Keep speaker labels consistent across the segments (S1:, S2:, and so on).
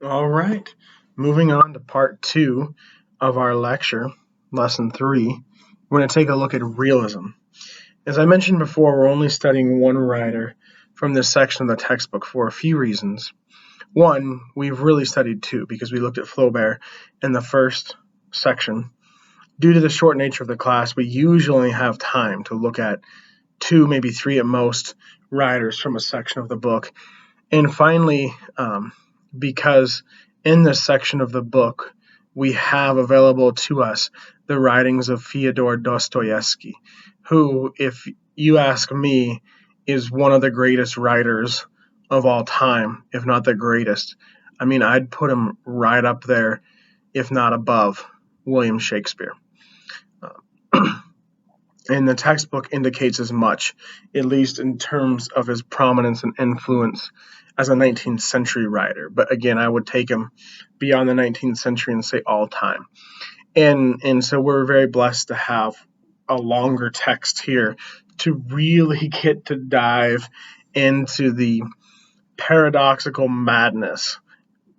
S1: All right, moving on to part two of our lecture, lesson three. We're going to take a look at realism. As I mentioned before, we're only studying one writer from this section of the textbook for a few reasons. One, we've really studied two because we looked at Flaubert in the first section. Due to the short nature of the class, we usually only have time to look at two, maybe three at most, writers from a section of the book. And finally, because in this section of the book, we have available to us the writings of Fyodor Dostoevsky, who, if you ask me, is one of the greatest writers of all time, if not the greatest. I mean, I'd put him right up there, if not above, William Shakespeare. And the textbook indicates as much, at least in terms of his prominence and influence as a 19th century writer. But again, I would take him beyond the 19th century and say all time. And so we're very blessed to have a longer text here to really get to dive into the paradoxical madness,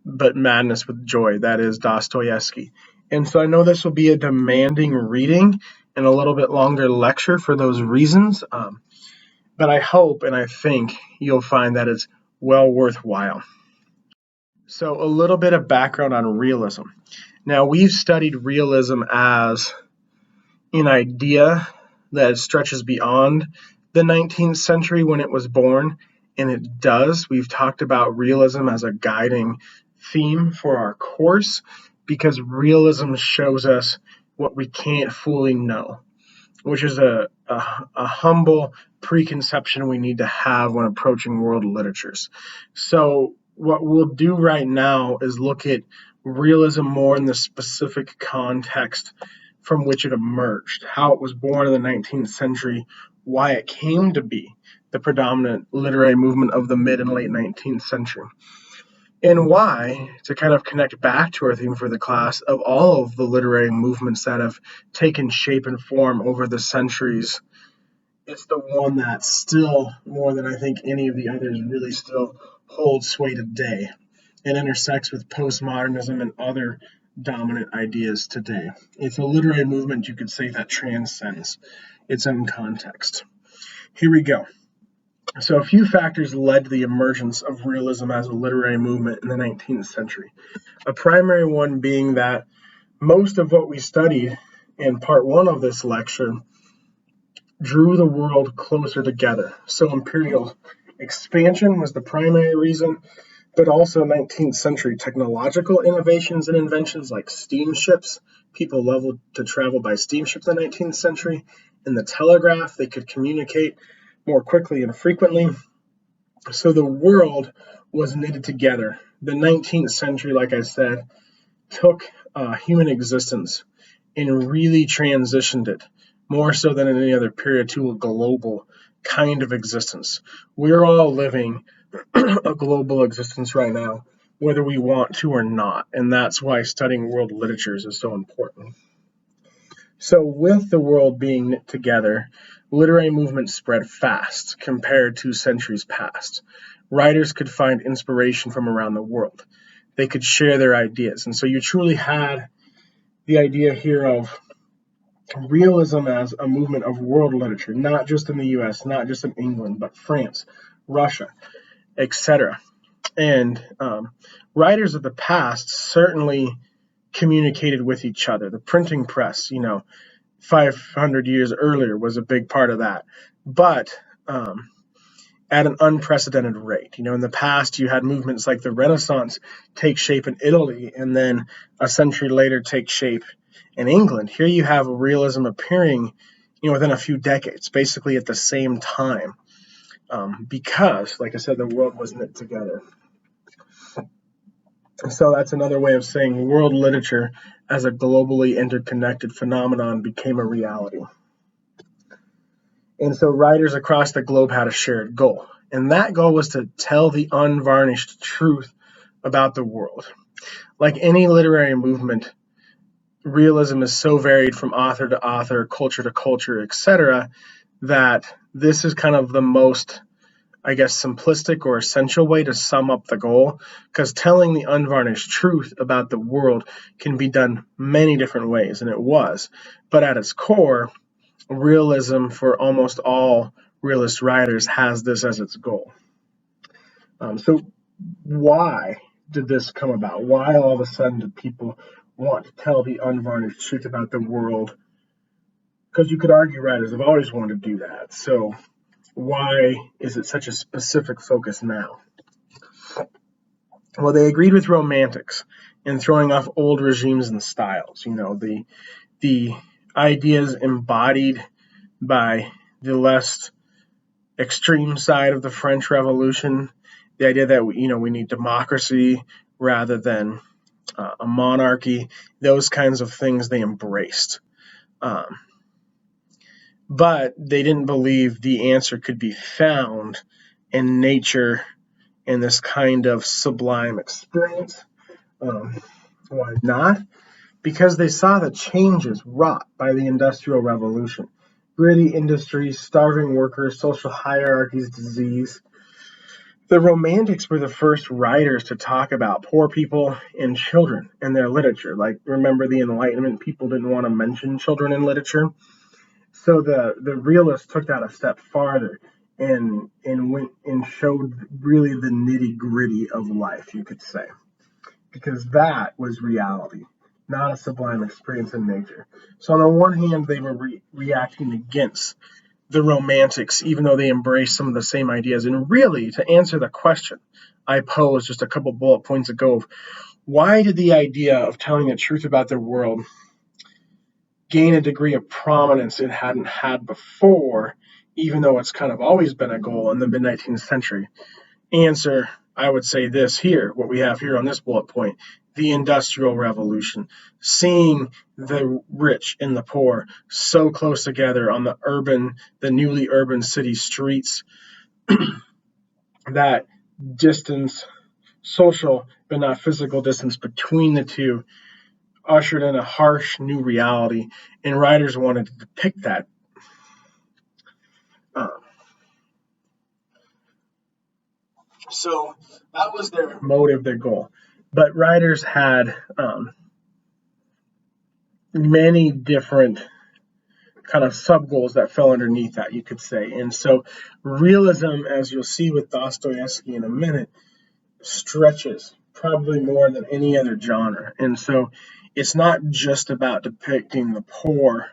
S1: but madness with joy, that is Dostoevsky. And so I know this will be a demanding reading and a little bit longer lecture for those reasons, but I hope and I think you'll find that it's well worthwhile. So a little bit of background on realism. Now, we've studied realism as an idea that stretches beyond the 19th century when it was born, and it does. We've talked about realism as a guiding theme for our course because realism shows us what we can't fully know, which is a humble preconception we need to have when approaching world literatures. So what we'll do right now is look at realism more in the specific context from which it emerged, how it was born in the 19th century, why it came to be the predominant literary movement of the mid and late 19th century. And why, to kind of connect back to our theme for the class, of all of the literary movements that have taken shape and form over the centuries, it's the one that still, more than I think any of the others, really still holds sway today and intersects with postmodernism and other dominant ideas today. It's a literary movement, you could say, that transcends its own context. Here we go. So a few factors led to the emergence of realism as a literary movement in the 19th century. A primary one being that most of what we studied in part one of this lecture drew the world closer together. So imperial expansion was the primary reason, but also 19th century technological innovations and inventions like steamships. People loved to travel by steamship in the 19th century. And the telegraph, they could communicate more quickly and frequently. So the world was knitted together. The 19th century, like I said, took human existence and really transitioned it, more so than in any other period, to a global kind of existence. We're all living a global existence right now, whether we want to or not, and that's why studying world literatures is so important. So with the world being knit together, literary movements spread fast compared to centuries past. Writers could find inspiration from around the world. They could share their ideas. And so you truly had the idea here of realism as a movement of world literature, not just in the US, not just in England, but France, Russia, etc. And writers of the past certainly communicated with each other. The printing press, 500 years earlier was a big part of that, but at an unprecedented rate. In the past, you had movements like the Renaissance take shape in Italy and then a century later take shape in England. Here you have realism appearing, within a few decades, basically at the same time, because, like I said, the world was knit together. So that's another way of saying world literature as a globally interconnected phenomenon became a reality. And so writers across the globe had a shared goal. And that goal was to tell the unvarnished truth about the world. Like any literary movement, realism is so varied from author to author, culture to culture, etc., that this is kind of the most I guess, simplistic or essential way to sum up the goal, because telling the unvarnished truth about the world can be done many different ways, and it was. But at its core, realism for almost all realist writers has this as its goal. So, why did this come about? Why all of a sudden did people want to tell the unvarnished truth about the world? Because you could argue writers have always wanted to do that. So, why is it such a specific focus now? Well, they agreed with romantics in throwing off old regimes and styles. The ideas embodied by the less extreme side of the French Revolution, the idea that we need democracy rather than a monarchy, those kinds of things they embraced. Um, but they didn't believe the answer could be found in nature in this kind of sublime experience. Why not? Because they saw the changes wrought by the Industrial Revolution. Gritty industries, starving workers, social hierarchies, disease. The Romantics were the first writers to talk about poor people and children in their literature. Like, remember the Enlightenment, people didn't want to mention children in literature. So the realists took that a step farther and went and showed really the nitty gritty of life, you could say, because that was reality, not a sublime experience in nature. So on the one hand, they were reacting against the Romantics, even though they embraced some of the same ideas. And really, to answer the question I posed just a couple bullet points ago, why did the idea of telling the truth about the world gain a degree of prominence it hadn't had before, even though it's kind of always been a goal in the mid 19th century? Answer, I would say this here, what we have here on this bullet point: the Industrial Revolution. Seeing the rich and the poor so close together on the newly urban city streets, that distance, social but not physical distance between the two, ushered in a harsh new reality, and writers wanted to depict that. Uh, so that was their motive, their goal. But writers had many different kind of sub goals that fell underneath that, you could say. And so realism, as you'll see with Dostoevsky in a minute, stretches probably more than any other genre. And so it's not just about depicting the poor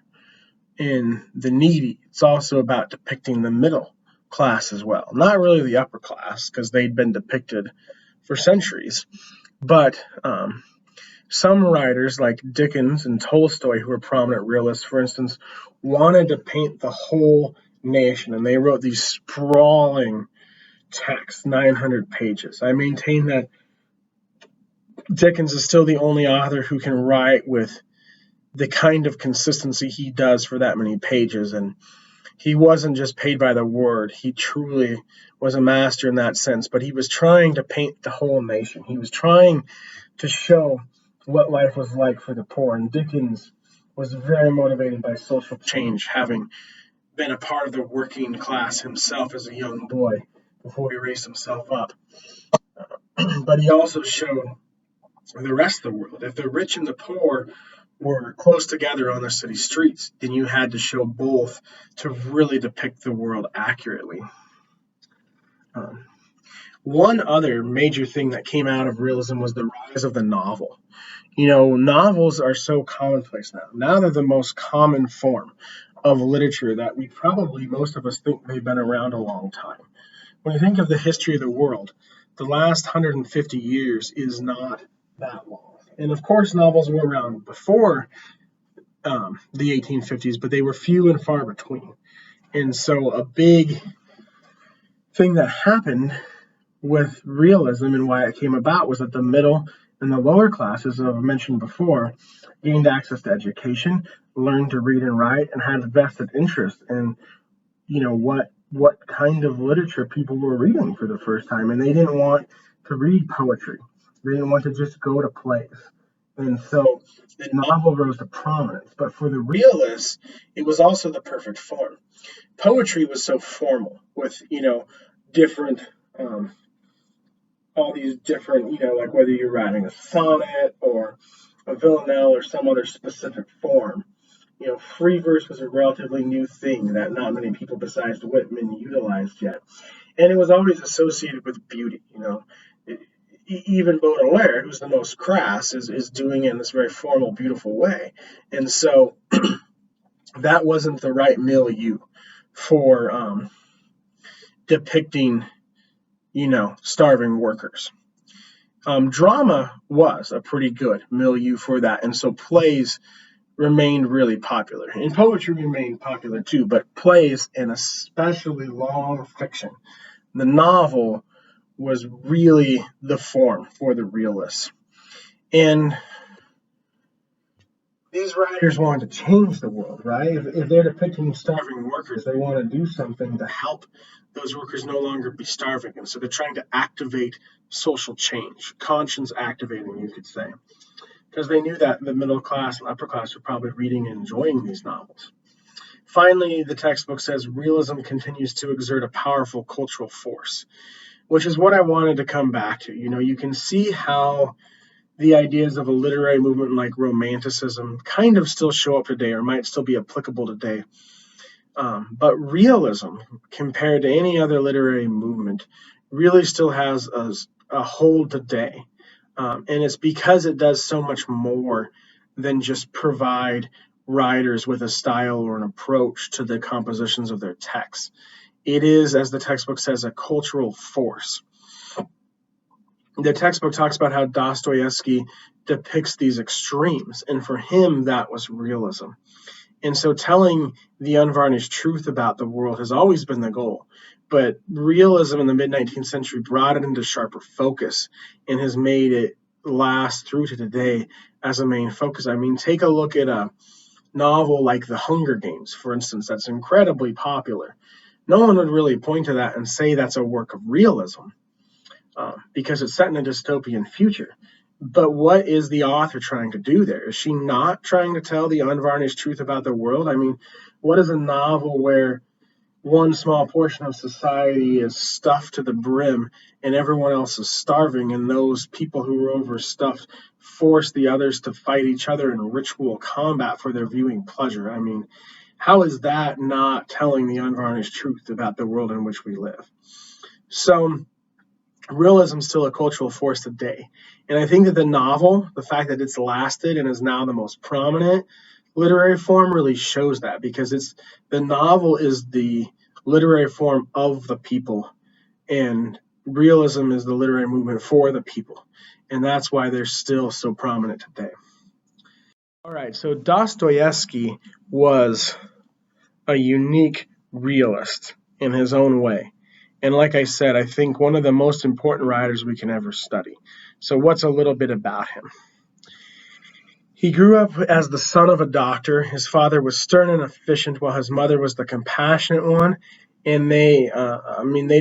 S1: and the needy, it's also about depicting the middle class as well. Not really the upper class, because they'd been depicted for centuries, but some writers like Dickens and Tolstoy, who were prominent realists, for instance, wanted to paint the whole nation, and they wrote these sprawling texts, 900 pages. I maintain that Dickens is still the only author who can write with the kind of consistency he does for that many pages. And he wasn't just paid by the word, he truly was a master in that sense. But he was trying to paint the whole nation. He was trying to show what life was like for the poor. And Dickens was very motivated by social change, having been a part of the working class himself as a young boy before he raised himself up. But he also showed the rest of the world. If the rich and the poor were close together on the city streets, then you had to show both to really depict the world accurately. Um, One other major thing that came out of realism was the rise of the novel. Novels are so commonplace now. Now they're the most common form of literature that we probably, most of us, think they've been around a long time. When you think of the history of the world, the last 150 years is not that long. And of course, novels were around before the 1850s, but they were few and far between. And so a big thing that happened with realism and why it came about was that the middle and the lower classes, as I've mentioned before, gained access to education, learned to read and write, and had a vested interest in, what kind of literature people were reading for the first time. And they didn't want to read poetry. They didn't want to just go to plays. And so the novel rose to prominence. But for the realists, it was also the perfect form. Poetry was so formal with, different, like whether you're writing a sonnet or a villanelle or some other specific form. Free verse was a relatively new thing that not many people besides Whitman utilized yet. And it was always associated with beauty. Even Baudelaire, who's the most crass, is doing it in this very formal, beautiful way. And so that wasn't the right milieu for depicting, starving workers. Drama was a pretty good milieu for that. And so plays remained really popular. And poetry remained popular too, but plays, and especially long fiction, the novel, was really the form for the realists. And these writers wanted to change the world, right? If they're depicting starving workers, they want to do something to help those workers no longer be starving. And so they're trying to activate social change, conscience activating, you could say, because they knew that the middle class and upper class were probably reading and enjoying these novels. Finally, the textbook says realism continues to exert a powerful cultural force, which is what I wanted to come back to. You can see how the ideas of a literary movement like Romanticism kind of still show up today or might still be applicable today. But realism, compared to any other literary movement, really still has a hold today. And it's because it does so much more than just provide writers with a style or an approach to the compositions of their texts. It is, as the textbook says, a cultural force. The textbook talks about how Dostoevsky depicts these extremes, and for him, that was realism. And so telling the unvarnished truth about the world has always been the goal. But realism in the mid-19th century brought it into sharper focus and has made it last through to today as a main focus. I mean, take a look at a novel like The Hunger Games, for instance, that's incredibly popular. No one would really point to that and say that's a work of realism. Because it's set in a dystopian future. But what is the author trying to do there? Is she not trying to tell the unvarnished truth about the world? I mean, what is a novel where one small portion of society is stuffed to the brim and everyone else is starving, and those people who are overstuffed force the others to fight each other in ritual combat for their viewing pleasure? I mean, how is that not telling the unvarnished truth about the world in which we live? So realism is still a cultural force today. And I think that the novel, the fact that it's lasted and is now the most prominent literary form, really shows that, because the novel is the literary form of the people, and realism is the literary movement for the people. And that's why they're still so prominent today. All right, so Dostoevsky was a unique realist in his own way. And like I said, I think one of the most important writers we can ever study. So what's a little bit about him? He grew up as the son of a doctor. His father was stern and efficient, while his mother was the compassionate one. And they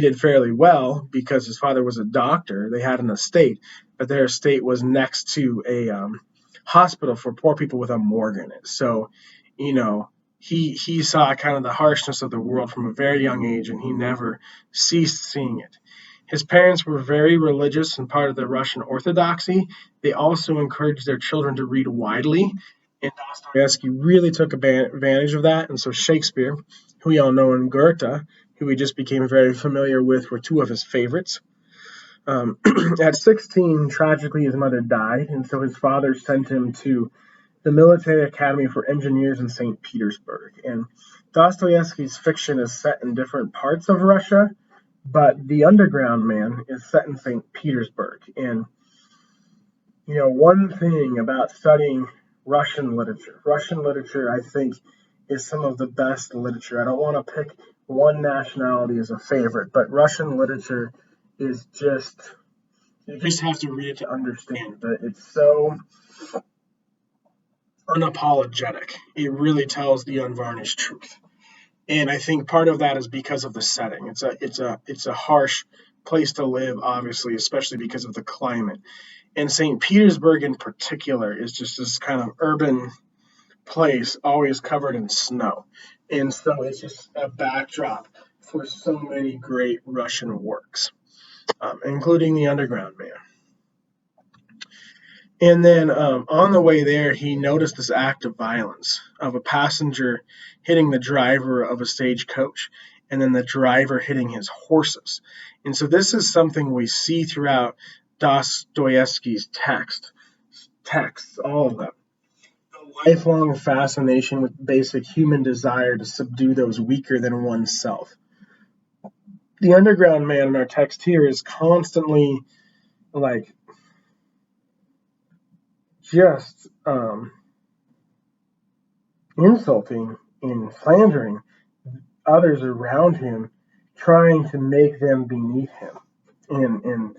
S1: did fairly well because his father was a doctor. They had an estate, but their estate was next to a hospital for poor people with a morgue in it. So, he saw kind of the harshness of the world from a very young age, and he never ceased seeing it. His parents were very religious and part of the Russian Orthodoxy. They also encouraged their children to read widely, and Dostoevsky really took advantage of that. And so Shakespeare, who we all know, and Goethe, who we just became very familiar with, were two of his favorites. At 16, tragically, his mother died, and so his father sent him to the Military Academy for Engineers in St. Petersburg. And Dostoevsky's fiction is set in different parts of Russia, but The Underground Man is set in St. Petersburg. And, one thing about studying Russian literature, I think, is some of the best literature. I don't want to pick one nationality as a favorite, but Russian literature is just, you just have to read it to understand that it's so unapologetic. It really tells the unvarnished truth. And I think part of that is because of the setting. It's a harsh place to live, obviously, especially because of the climate. And St. Petersburg in particular is just this kind of urban place, always covered in snow. And so it's just a backdrop for so many great Russian works, including The Underground Man. And then on the way there, he noticed this act of violence of a passenger hitting the driver of a stagecoach, and then the driver hitting his horses. And so this is something we see throughout Dostoevsky's texts, all of them. The lifelong fascination with basic human desire to subdue those weaker than oneself. The underground man in our text here is constantly like just insulting and slandering others around him, trying to make them beneath him.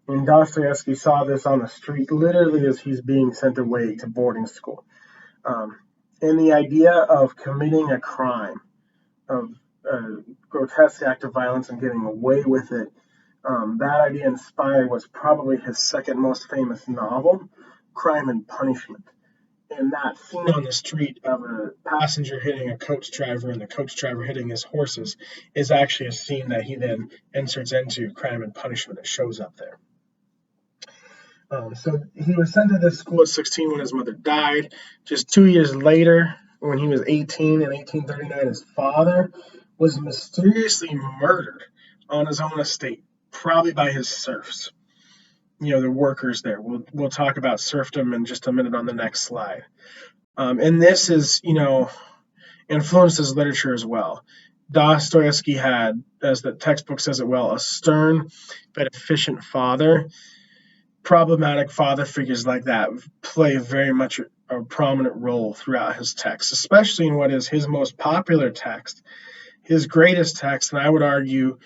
S1: And Dostoevsky saw this on the street literally as he's being sent away to boarding school. And the idea of committing a crime, of a grotesque act of violence and getting away with it, that idea inspired was probably his second most famous novel, Crime and Punishment. And that scene on the street of a passenger hitting a coach driver and the coach driver hitting his horses is actually a scene that he then inserts into Crime and Punishment. It shows up there. So he was sent to this school at 16 when his mother died. Just 2 years later, when he was 18 in 1839, his father was mysteriously murdered on his own estate, probably by his serfs. The workers there. We'll talk about serfdom in just a minute on the next slide. And this is, influenced his literature as well. Dostoevsky had, as the textbook says it well, a stern but efficient father. Problematic father figures like that play very much a prominent role throughout his text, especially in what is his most popular text, his greatest text, and I would argue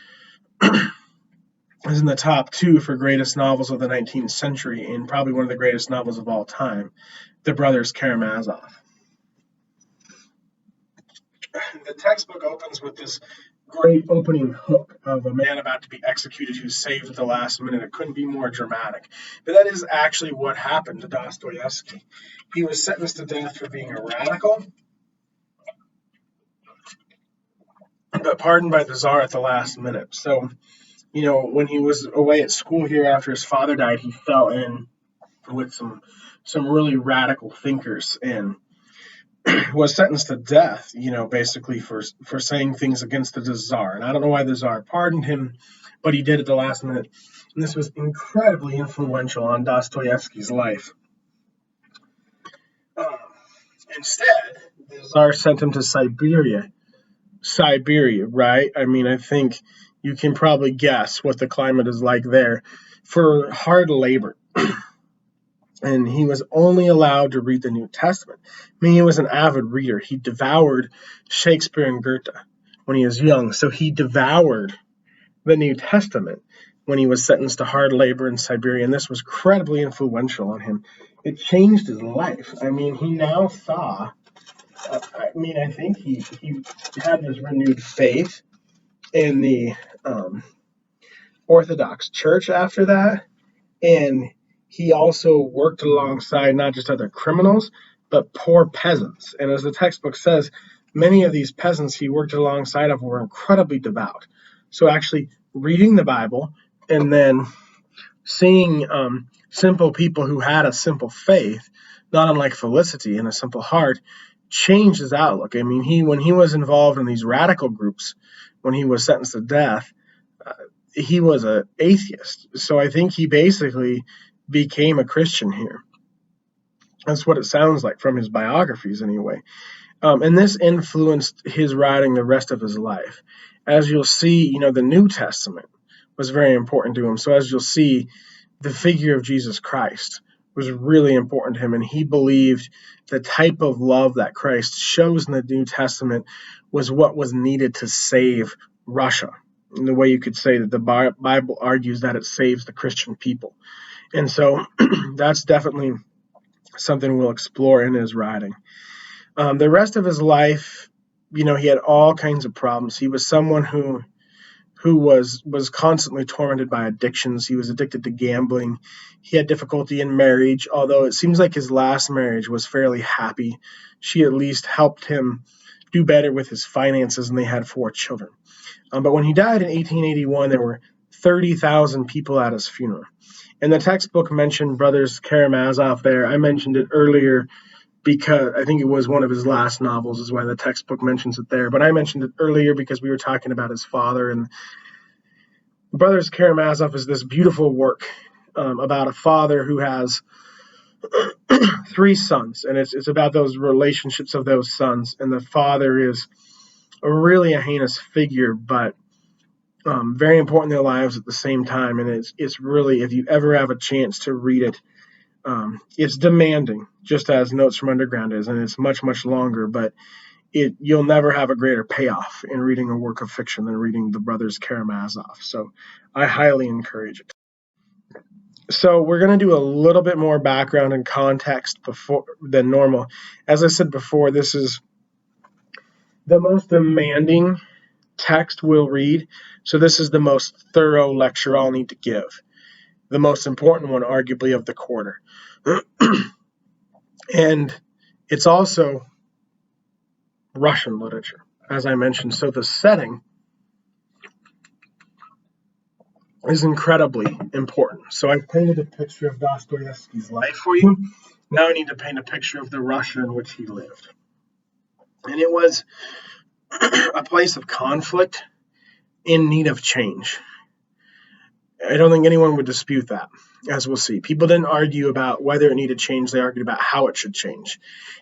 S1: is in the top 2 for greatest novels of the 19th century and probably one of the greatest novels of all time, The Brothers Karamazov. The textbook opens with this great opening hook of a man about to be executed who's saved at the last minute. It couldn't be more dramatic. But that is actually what happened to Dostoevsky. He was sentenced to death for being a radical, but pardoned by the Tsar at the last minute. So, when he was away at school here after his father died, he fell in with some really radical thinkers and was sentenced to death, basically for saying things against the Tsar. And I don't know why the Tsar pardoned him, but he did at the last minute. And this was incredibly influential on Dostoevsky's life. Instead, the Tsar sent him to Siberia, right? I mean, I think you can probably guess what the climate is like there for hard labor. And he was only allowed to read the New Testament. I mean, he was an avid reader. He devoured Shakespeare and Goethe when he was young. So he devoured the New Testament when he was sentenced to hard labor in Siberia. And this was incredibly influential on him. It changed his life. I mean, he now saw, I think he had this renewed faith in the Orthodox Church after that. And he also worked alongside not just other criminals, but poor peasants. And as the textbook says, many of these peasants he worked alongside of were incredibly devout. So actually reading the Bible and then seeing simple people who had a simple faith, not unlike Felicity and a simple heart, changed his outlook. I mean, when he was involved in these radical groups, when he was sentenced to death, he was an atheist. So I think he basically became a Christian here. That's what it sounds like from his biographies anyway. And this influenced his writing the rest of his life. As you'll see, the New Testament was very important to him. So as you'll see, the figure of Jesus Christ was really important to him. And he believed the type of love that Christ shows in the New Testament was what was needed to save Russia. In the way you could say that the Bible argues that it saves the Christian people. And so that's definitely something we'll explore in his writing. The rest of his life, he had all kinds of problems. He was someone who was constantly tormented by addictions. He was addicted to gambling. He had difficulty in marriage, although it seems like his last marriage was fairly happy. She at least helped him do better with his finances, and they had 4 children. But when he died in 1881, there were 30,000 people at his funeral. And the textbook mentioned Brothers Karamazov there. I mentioned it earlier because I think it was one of his last novels is why the textbook mentions it there. But I mentioned it earlier because we were talking about his father. And Brothers Karamazov is this beautiful work about a father who has three sons, and it's about those relationships of those sons. And the father is really a heinous figure, but very important in their lives at the same time. And it's really, if you ever have a chance to read it, it's demanding, just as Notes from Underground is, and it's much, much longer, but you'll never have a greater payoff in reading a work of fiction than reading the Brothers Karamazov. So I highly encourage it. So we're going to do a little bit more background and context before than normal. As I said before, this is the most demanding text we'll read. So this is the most thorough lecture I'll need to give. The most important one, arguably, of the quarter. And it's also Russian literature, as I mentioned. So the setting is incredibly important. So I've painted a picture of Dostoevsky's life for you. Now I need to paint a picture of the Russia in which he lived. And it was a place of conflict in need of change. I don't think anyone would dispute that, as we'll see. People didn't argue about whether it needed change. They argued about how it should change.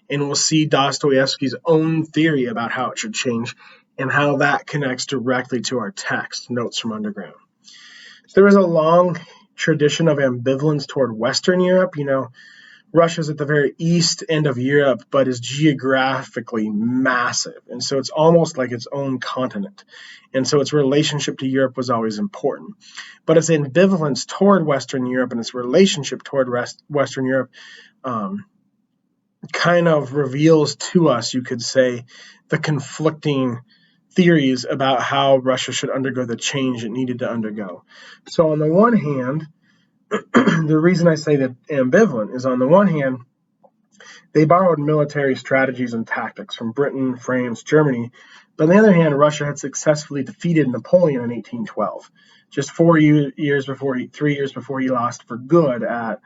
S1: And we'll see Dostoevsky's own theory about how it should change and how that connects directly to our text, Notes from Underground. So there was a long tradition of ambivalence toward Western Europe. Russia's at the very east end of Europe, but is geographically massive. And so it's almost like its own continent. And so its relationship to Europe was always important. But its ambivalence toward Western Europe and its relationship toward Western Europe kind of reveals to us, you could say, the conflicting theories about how Russia should undergo the change it needed to undergo. So on the one hand, the reason I say that ambivalent is, on the one hand, they borrowed military strategies and tactics from Britain, France, Germany. But on the other hand, Russia had successfully defeated Napoleon in 1812, just 3 years before he lost for good at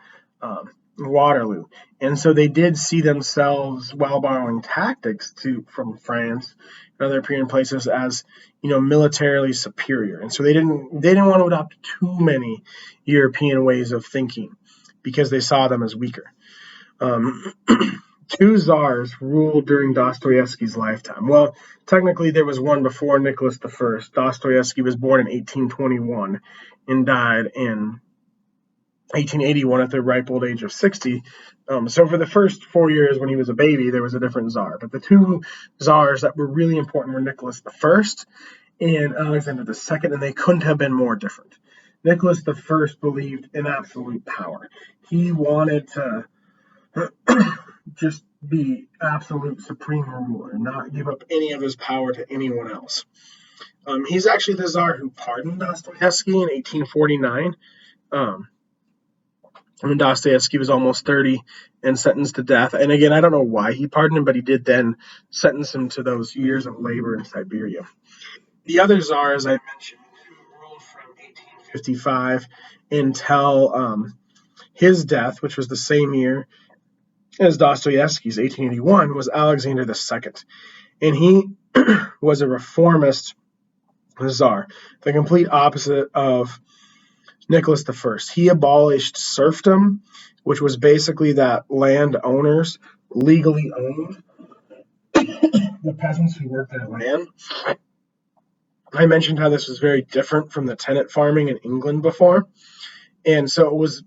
S1: Waterloo. And so they did see themselves, while borrowing tactics from France and other European places, as militarily superior. And so they didn't want to adopt too many European ways of thinking because they saw them as weaker. Two czars ruled during Dostoevsky's lifetime. Well, technically there was one before Nicholas I. Dostoevsky was born in 1821 and died in 1881 at the ripe old age of 60. So for the first 4 years when he was a baby, there was a different czar. But the two czars that were really important were Nicholas I and Alexander II, and they couldn't have been more different. Nicholas I believed in absolute power. He wanted to just be absolute supreme ruler, not give up any of his power to anyone else. He's actually the czar who pardoned Dostoevsky in 1849. When Dostoevsky was almost 30 and sentenced to death. And again, I don't know why he pardoned him, but he did then sentence him to those years of labor in Siberia. The other czar, as I mentioned, who ruled from 1855 until his death, which was the same year as Dostoevsky's, 1881, was Alexander II. And he was a reformist czar, the complete opposite of Nicholas I. He abolished serfdom, which was basically that landowners legally owned the peasants who worked their land. I mentioned how this was very different from the tenant farming in England before. And so it was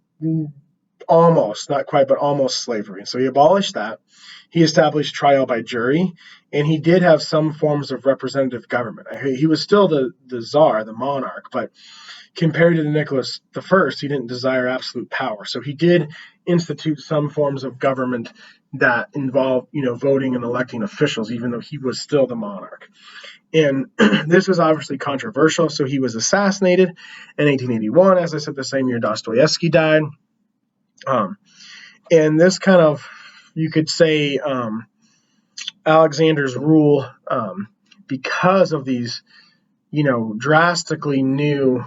S1: almost, not quite, but almost slavery. So he abolished that. He established trial by jury, and he did have some forms of representative government. He was still the czar, the monarch, but compared to Nicholas I, he didn't desire absolute power. So he did institute some forms of government that involved, voting and electing officials, even though he was still the monarch. And this was obviously controversial. So he was assassinated in 1881, as I said, the same year Dostoevsky died. And this kind of, you could say, Alexander's rule, because of these drastically new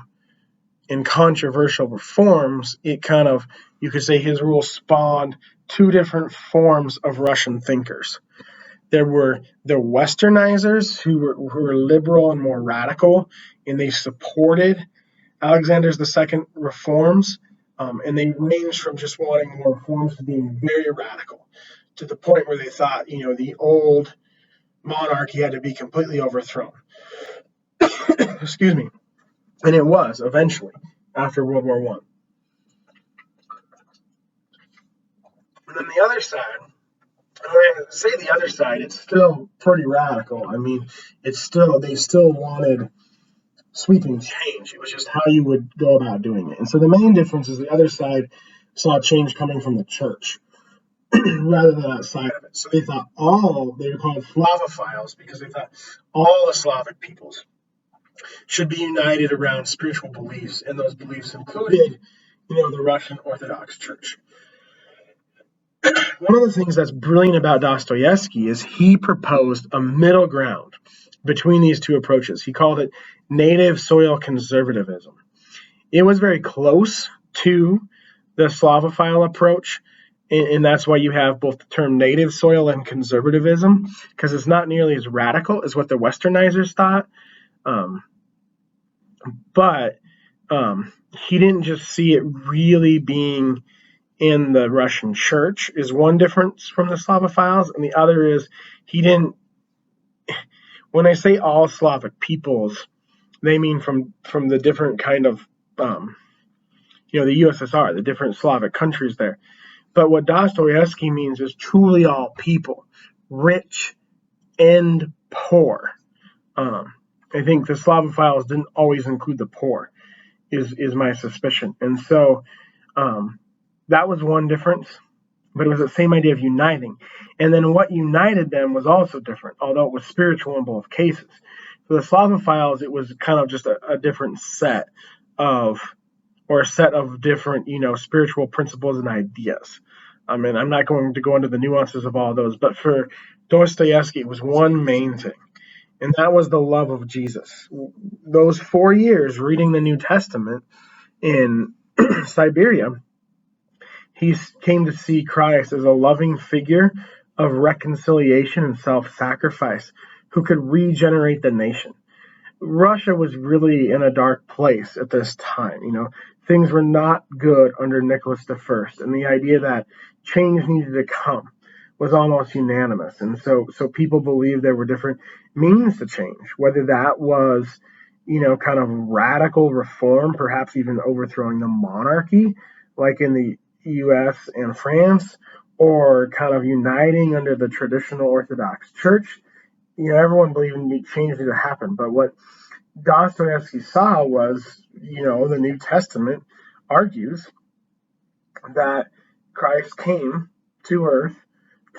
S1: and controversial reforms, it kind of, you could say his rule spawned two different forms of Russian thinkers. There were the Westernizers who were liberal and more radical, and they supported Alexander's the Second reforms, and they ranged from just wanting more reforms to being very radical, to the point where they thought, the old monarchy had to be completely overthrown. Excuse me. And it was eventually after World War One. And then the other side, when I say the other side, it's still pretty radical. I mean, they still wanted sweeping change. It was just how you would go about doing it. And so the main difference is the other side saw change coming from the church rather than outside of it. So they thought they were called Slavophiles because they thought all the Slavic peoples should be united around spiritual beliefs, and those beliefs included, the Russian Orthodox Church. One of the things that's brilliant about Dostoevsky is he proposed a middle ground between these two approaches. He called it native soil conservatism. It was very close to the Slavophile approach, and that's why you have both the term native soil and conservatism, because it's not nearly as radical as what the Westernizers thought. But he didn't just see it really being in the Russian church, is one difference from the Slavophiles, and the other is he didn't. When I say all Slavic peoples, they mean from the different kind of the USSR, the different Slavic countries there. But what Dostoevsky means is truly all people, rich and poor. I think the Slavophiles didn't always include the poor, is my suspicion. And so that was one difference, but it was the same idea of uniting. And then what united them was also different, although it was spiritual in both cases. For the Slavophiles, it was kind of just a different set of different, spiritual principles and ideas. I mean, I'm not going to go into the nuances of all those, but for Dostoevsky, it was one main thing, and that was the love of Jesus. Those 4 years reading the New Testament in Siberia, he came to see Christ as a loving figure of reconciliation and self-sacrifice who could regenerate the nation. Russia was really in a dark place at this time. Things were not good under Nicholas I, and the idea that change needed to come was almost unanimous. And so people believed there were different means to change, whether that was, kind of radical reform, perhaps even overthrowing the monarchy, like in the U.S. and France, or kind of uniting under the traditional Orthodox Church. Everyone believed change needed to happen, but what Dostoevsky saw was, the New Testament argues that Christ came to earth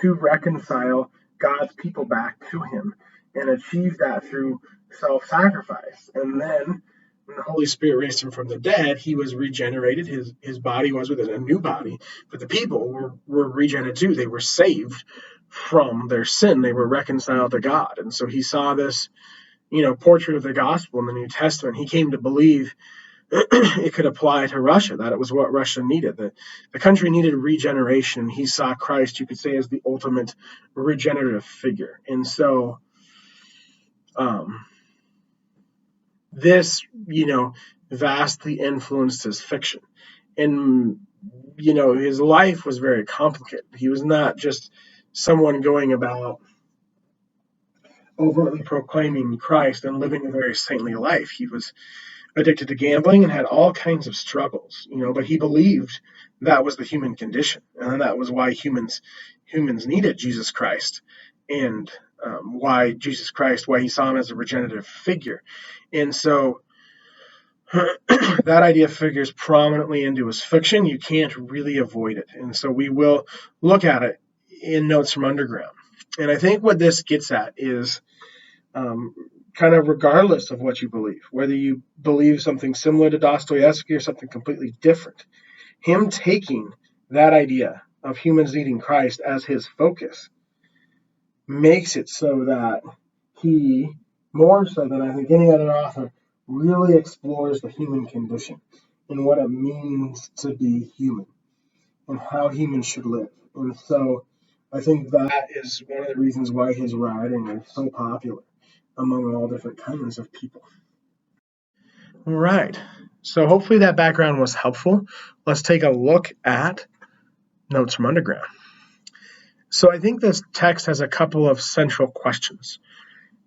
S1: to reconcile God's people back to him and achieve that through self-sacrifice. And then when the Holy Spirit raised him from the dead, he was regenerated. His body was within a new body, but the people were regenerated too. They were saved from their sin. They were reconciled to God. And so he saw this portrait of the gospel in the New Testament. He came to believe it could apply to Russia, that it was what Russia needed. The country needed regeneration. He saw Christ, you could say, as the ultimate regenerative figure. And so this, vastly influenced his fiction. And, his life was very complicated. He was not just someone going about overtly proclaiming Christ and living a very saintly life. He was addicted to gambling and had all kinds of struggles, but he believed that was the human condition, and that was why humans needed Jesus Christ, and why he saw him as a regenerative figure. And so that idea figures prominently into his fiction. You can't really avoid it. And so we will look at it in Notes from Underground. And I think what this gets at is kind of regardless of what you believe, whether you believe something similar to Dostoevsky or something completely different, him taking that idea of humans needing Christ as his focus makes it so that he more so than I think any other author, really explores the human condition and what it means to be human and how humans should live. And so I think that is one of the reasons why his writing is so popular among all different kinds of people. All right. So hopefully that background was helpful. Let's take a look at Notes from Underground. So I think this text has a couple of central questions.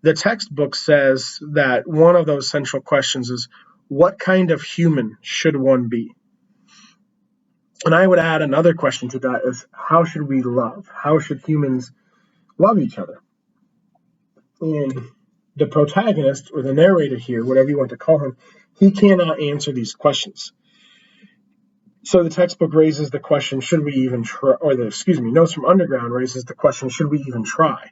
S1: The textbook says that one of those central questions is, what kind of human should one be? And I would add another question to that is, how should we love? How should humans love each other? And the protagonist, or the narrator here, whatever you want to call him, he cannot answer these questions. So the textbook raises the question, should we even try, or Notes from Underground raises the question, should we even try?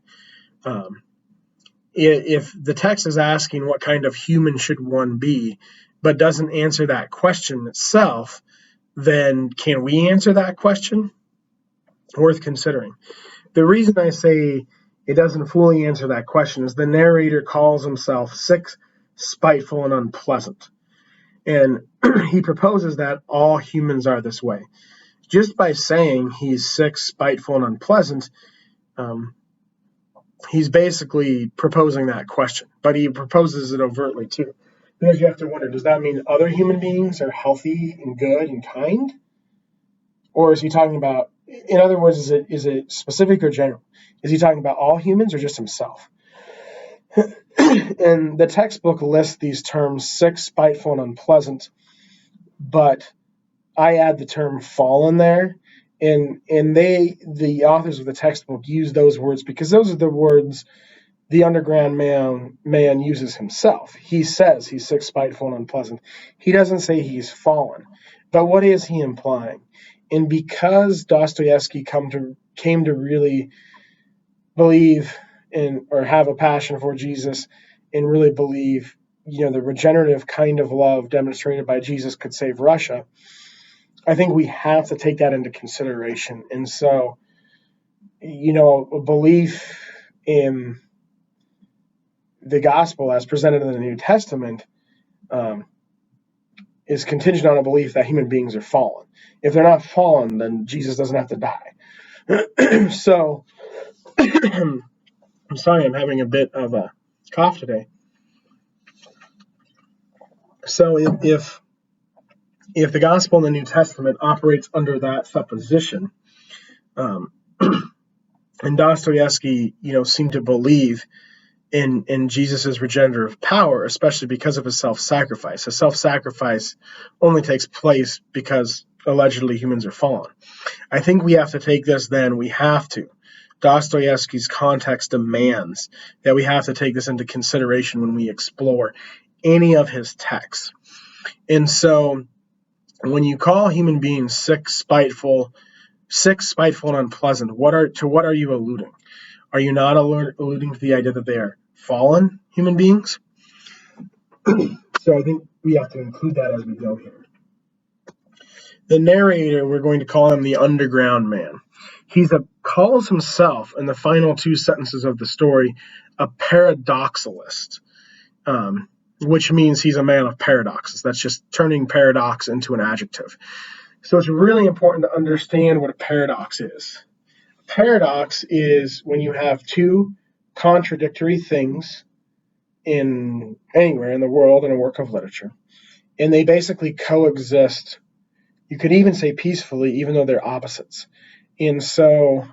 S1: If the text is asking what kind of human should one be, but doesn't answer that question itself, then can we answer that question? Worth considering. The reason I say it doesn't fully answer that question is the narrator calls himself sick, spiteful, and unpleasant. And he proposes that all humans are this way. Just by saying he's sick, spiteful, and unpleasant, he's basically proposing that question, but he proposes it overtly too. Because you have to wonder, does that mean other human beings are healthy and good and kind? Or is he talking about, in other words, is it specific or general? Is he talking about all humans or just himself? And the textbook lists these terms, sick, spiteful, and unpleasant, but I add the term fallen there. And the authors of the textbook use those words because those are the words the underground man uses himself. He says he's sick, spiteful, and unpleasant. He doesn't say he's fallen. But what is he implying? And because Dostoevsky came to really believe in, or have a passion for Jesus, and really believe, the regenerative kind of love demonstrated by Jesus could save Russia, I think we have to take that into consideration. And so, a belief in the gospel as presented in the New Testament is contingent on a belief that human beings are fallen. If they're not fallen, then Jesus doesn't have to die. So, I'm sorry, I'm having a bit of a cough today. So if the gospel in the New Testament operates under that supposition, and Dostoevsky, seemed to believe in Jesus' regenerative power, especially because of his self-sacrifice. His self-sacrifice only takes place because allegedly humans are fallen. I think we have to take this then. Dostoevsky's context demands that we have to take this into consideration when we explore any of his texts. And so when you call human beings sick, spiteful, and unpleasant, what are you alluding? Are you not alluding to the idea that they are fallen human beings? So I think we have to include that as we go here. The narrator, we're going to call him the underground man. He calls himself, in the final two sentences of the story, a paradoxalist, which means he's a man of paradoxes. That's just turning paradox into an adjective. So it's really important to understand what a paradox is. A paradox is when you have two contradictory things in anywhere in the world in a work of literature, and they basically coexist. You could even say peacefully, even though they're opposites. And so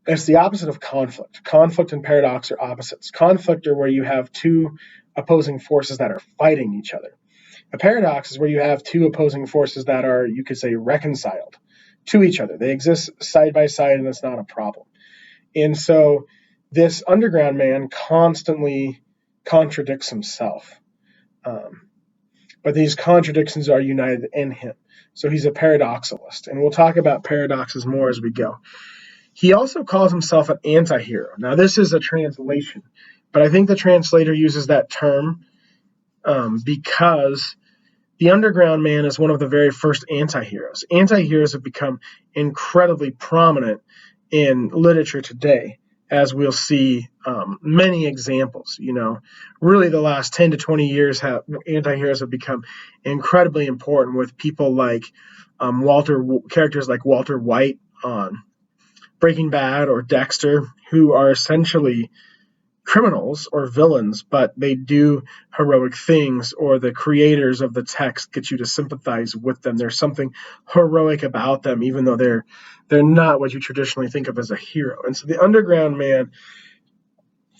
S1: it's the opposite of conflict. Conflict and paradox are opposites. Conflict are where you have two opposing forces that are fighting each other. A paradox is where you have two opposing forces that are, you could say, reconciled to each other. They exist side by side, and it's not a problem. And so this underground man constantly contradicts himself. But these contradictions are united in him. So he's a paradoxalist. And we'll talk about paradoxes more as we go. He also calls himself an anti-hero. Now, this is a translation, but I think the translator uses that term because the underground man is one of the very first anti-heroes. Anti-heroes have become incredibly prominent in literature today. as we'll see many examples. Really the last 10 to 20 years, anti-heroes have become incredibly important with people like characters like Walter White on Breaking Bad or Dexter, who are essentially criminals or villains, but they do heroic things, or the creators of the text get you to sympathize with them. There's something heroic about them, even though they're not what you traditionally think of as a hero. And so the Underground Man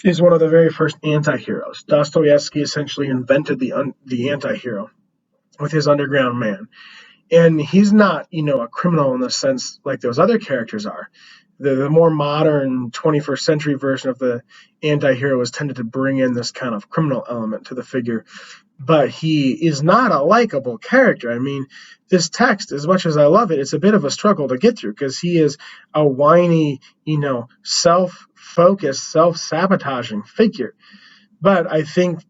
S1: is one of the very first anti-heroes. Dostoevsky essentially invented the anti-hero with his Underground Man. And he's not, a criminal in the sense like those other characters are. The more modern 21st century version of the anti-hero has tended to bring in this kind of criminal element to the figure, but he is not a likable character. I mean, this text, as much as I love it, it's a bit of a struggle to get through because he is a whiny, self-focused, self-sabotaging figure. But I think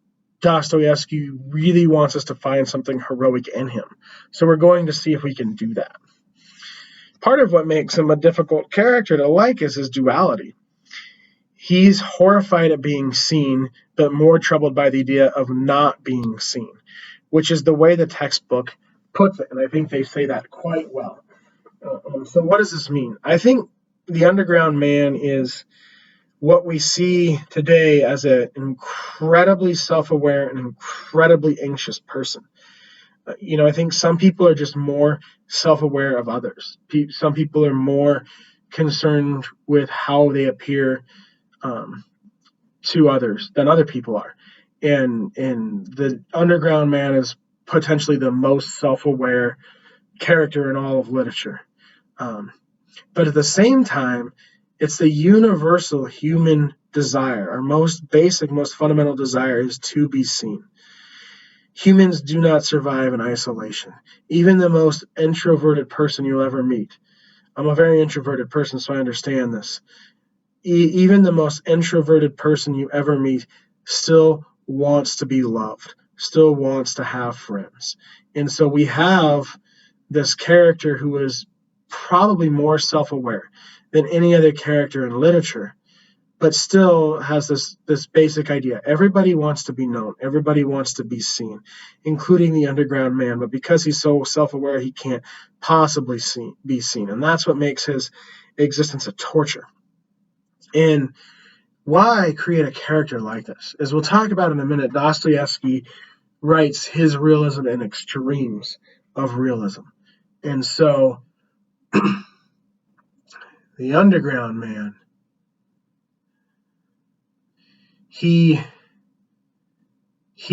S1: Dostoevsky really wants us to find something heroic in him. So we're going to see if we can do that. Part of what makes him a difficult character to like is his duality. He's horrified at being seen, but more troubled by the idea of not being seen, which is the way the textbook puts it. And I think they say that quite well. So what does this mean? I think the Underground Man is what we see today as an incredibly self-aware and incredibly anxious person. I think some people are just more self-aware of others. Some people are more concerned with how they appear to others than other people are. And the Underground Man is potentially the most self-aware character in all of literature. But at the same time, it's the universal human desire. Our most basic, most fundamental desire is to be seen. Humans do not survive in isolation. Even the most introverted person you'll ever meet. I'm a very introverted person, so I understand this. Even the most introverted person you ever meet still wants to be loved, still wants to have friends. And so we have this character who is probably more self-aware than any other character in literature, but still has this basic idea. Everybody wants to be known. Everybody wants to be seen, including the Underground Man. But because he's so self-aware, he can't possibly be seen. And that's what makes his existence a torture. And why create a character like this? As we'll talk about in a minute, Dostoevsky writes his realism in extremes of realism. And so the Underground Man, he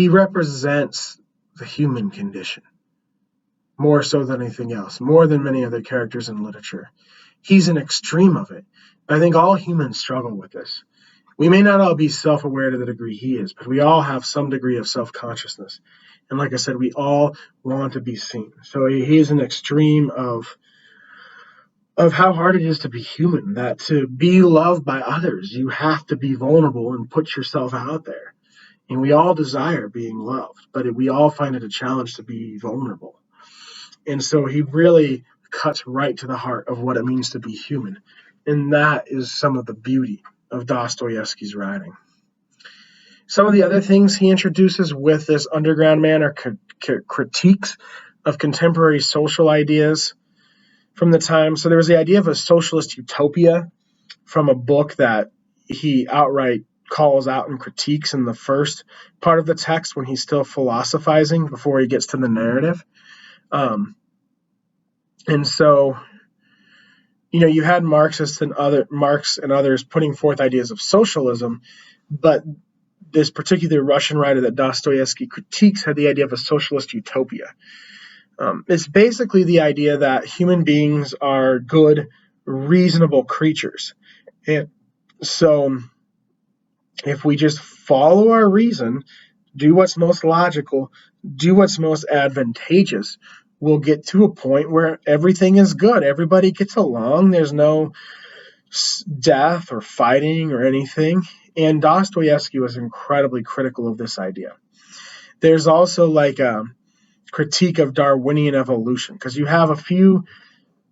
S1: represents the human condition more so than anything else, more than many other characters in literature. He's an extreme of it. I think all humans struggle with this. We may not all be self-aware to the degree he is, but we all have some degree of self-consciousness. And like I said, we all want to be seen. So he's an extreme of how hard it is to be human, that to be loved by others, you have to be vulnerable and put yourself out there. And we all desire being loved, but we all find it a challenge to be vulnerable. And so he really cuts right to the heart of what it means to be human. And that is some of the beauty of Dostoevsky's writing. Some of the other things he introduces with this Underground Man are critiques of contemporary social ideas from the time. So there was the idea of a socialist utopia from a book that he outright calls out and critiques in the first part of the text when he's still philosophizing before he gets to the narrative. And so, you had Marx and others putting forth ideas of socialism, but this particular Russian writer that Dostoevsky critiques had the idea of a socialist utopia. It's basically the idea that human beings are good, reasonable creatures. And so if we just follow our reason, do what's most logical, do what's most advantageous, we'll get to a point where everything is good. Everybody gets along. There's no death or fighting or anything. And Dostoevsky was incredibly critical of this idea. There's also like a critique of Darwinian evolution, because you have a few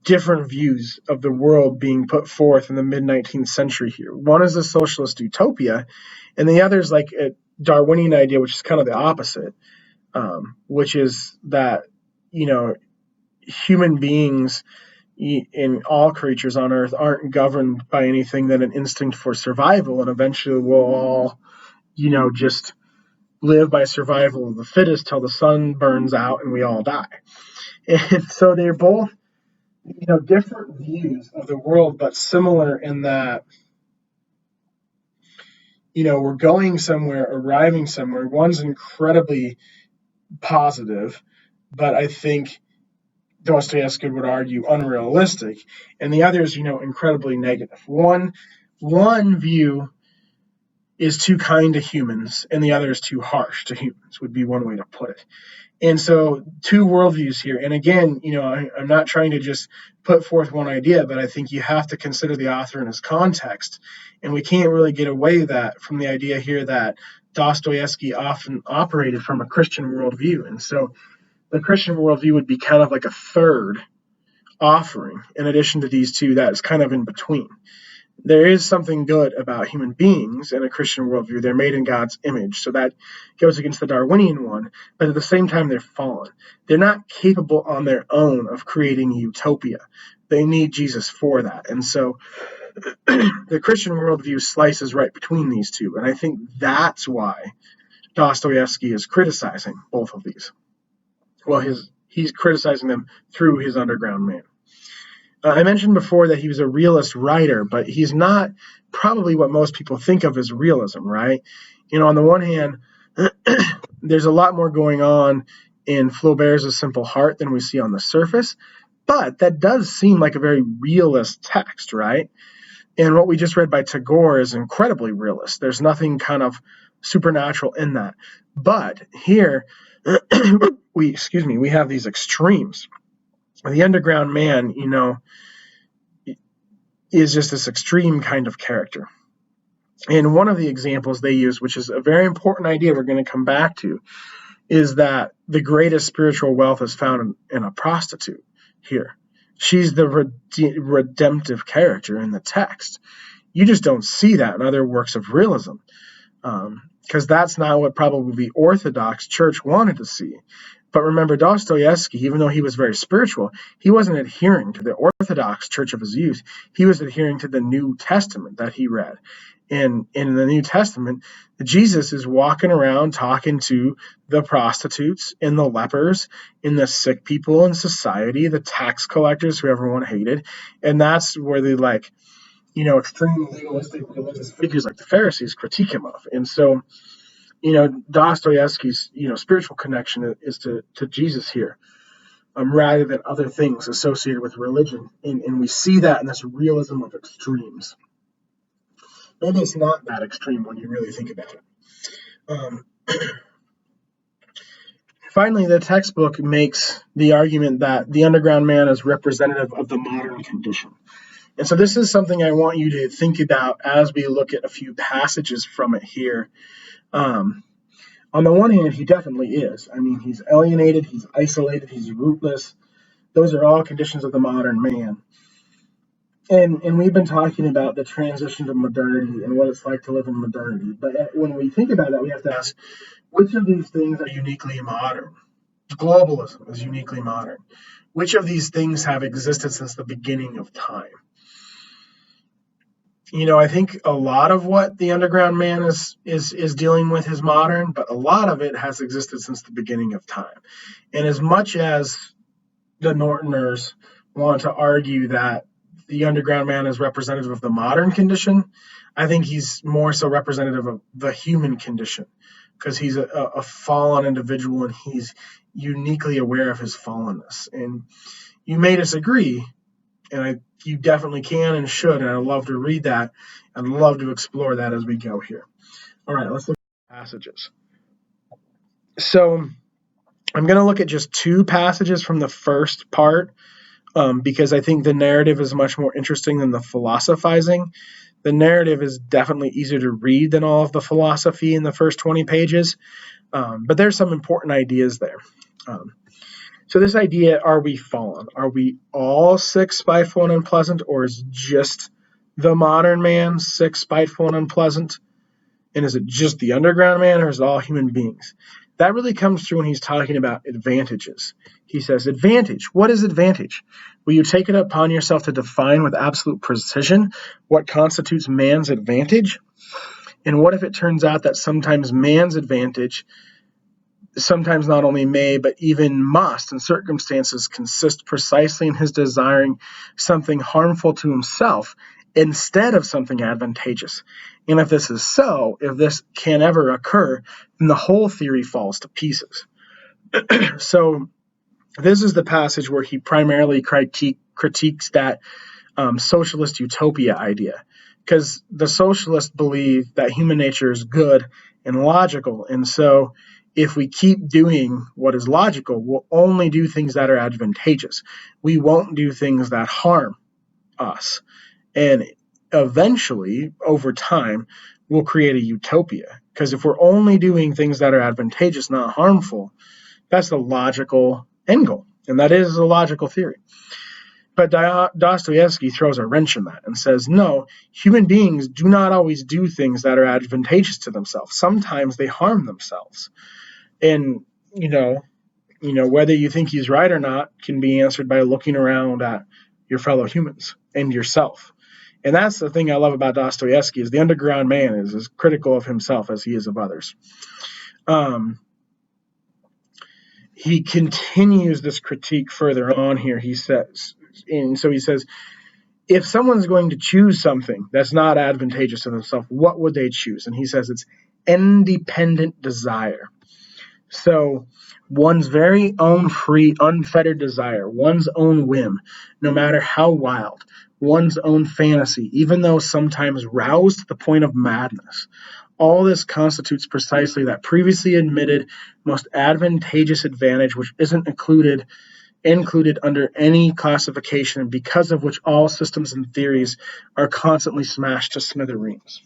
S1: different views of the world being put forth in the mid-19th century here. One is a socialist utopia, and the other is like a Darwinian idea, which is kind of the opposite, which is that, human beings and all creatures on Earth aren't governed by anything than an instinct for survival, and eventually we'll all, just live by survival of the fittest till the sun burns out and we all die. And so they're both, different views of the world, but similar in that, we're going somewhere, arriving somewhere. One's incredibly positive, but I think Dostoevsky would argue unrealistic, and the other is, incredibly negative. One view is too kind to humans, and the other is too harsh to humans, would be one way to put it. And so two worldviews here. And again, I'm not trying to just put forth one idea, but I think you have to consider the author in his context. And we can't really get away from the idea here that Dostoevsky often operated from a Christian worldview. And so the Christian worldview would be kind of like a third offering in addition to these two that is kind of in between. There is something good about human beings in a Christian worldview. They're made in God's image, so that goes against the Darwinian one, but at the same time, they're fallen. They're not capable on their own of creating utopia. They need Jesus for that. And so the Christian worldview slices right between these two, and I think that's why Dostoevsky is criticizing both of these. Well, he's criticizing them through his Underground Man. I mentioned before that he was a realist writer, but he's not probably what most people think of as realism, right? On the one hand, there's a lot more going on in Flaubert's A Simple Heart than we see on the surface, but that does seem like a very realist text, right? And what we just read by Tagore is incredibly realist. There's nothing kind of supernatural in that. But here, we have these extremes. The Underground Man, is just this extreme kind of character. And one of the examples they use, which is a very important idea we're going to come back to, is that the greatest spiritual wealth is found in a prostitute here. She's the redemptive character in the text. You just don't see that in other works of realism, because that's not what probably the Orthodox Church wanted to see. But remember, Dostoevsky, even though he was very spiritual, he wasn't adhering to the Orthodox Church of his youth. He was adhering to the New Testament that he read. And in the New Testament, Jesus is walking around talking to the prostitutes and the lepers and the sick people in society, the tax collectors who everyone hated. And that's where the extreme legalistic religious figures like the Pharisees critique him of. And so Dostoevsky's, spiritual connection is to Jesus here, rather than other things associated with religion. And we see that in this realism of extremes. Maybe it's not that extreme when you really think about it. Finally, the textbook makes the argument that the Underground Man is representative of the modern condition. And so this is something I want you to think about as we look at a few passages from it here. On the one hand, he definitely is. I mean, he's alienated, he's isolated, he's rootless. Those are all conditions of the modern man. And we've been talking about the transition to modernity and what it's like to live in modernity. But when we think about that, we have to ask, which of these things are uniquely modern? Globalism is uniquely modern. Which of these things have existed since the beginning of time? I think a lot of what the Underground Man is dealing with is modern, but a lot of it has existed since the beginning of time. And as much as the Nortoners want to argue that the Underground Man is representative of the modern condition, I think he's more so representative of the human condition, because he's a fallen individual and he's uniquely aware of his fallenness. And you may disagree, and you definitely can and should, and I'd love to read that. I'd love to explore that as we go here. All right, let's look at passages. So I'm going to look at just two passages from the first part, because I think the narrative is much more interesting than the philosophizing. The narrative is definitely easier to read than all of the philosophy in the first 20 pages, but there's some important ideas there. So this idea, are we fallen? Are we all sick, spiteful, and unpleasant, or is just the modern man sick, spiteful, and unpleasant? And is it just the underground man, or is it all human beings? That really comes through when he's talking about advantages. He says, advantage. What is advantage? Will you take it upon yourself to define with absolute precision what constitutes man's advantage? And what if it turns out that sometimes man's advantage, sometimes not only may, but even must, in circumstances, consist precisely in his desiring something harmful to himself instead of something advantageous? And if this is so, if this can ever occur, then the whole theory falls to pieces. So this is the passage where he primarily critiques that socialist utopia idea, because the socialists believe that human nature is good and logical, and so if we keep doing what is logical, we'll only do things that are advantageous. We won't do things that harm us. And eventually, over time, we'll create a utopia. Because if we're only doing things that are advantageous, not harmful, that's the logical end goal. And that is a logical theory. But Dostoevsky throws a wrench in that and says, no, human beings do not always do things that are advantageous to themselves. Sometimes they harm themselves. And, whether you think he's right or not can be answered by looking around at your fellow humans and yourself. And that's the thing I love about Dostoevsky, is the underground man is as critical of himself as he is of others. He continues this critique further on here. He says, if someone's going to choose something that's not advantageous to themselves, what would they choose? And he says it's independent desire. So one's very own free, unfettered desire, one's own whim, no matter how wild, one's own fantasy, even though sometimes roused to the point of madness. All this constitutes precisely that previously admitted most advantageous advantage, which isn't included under any classification, because of which all systems and theories are constantly smashed to smithereens.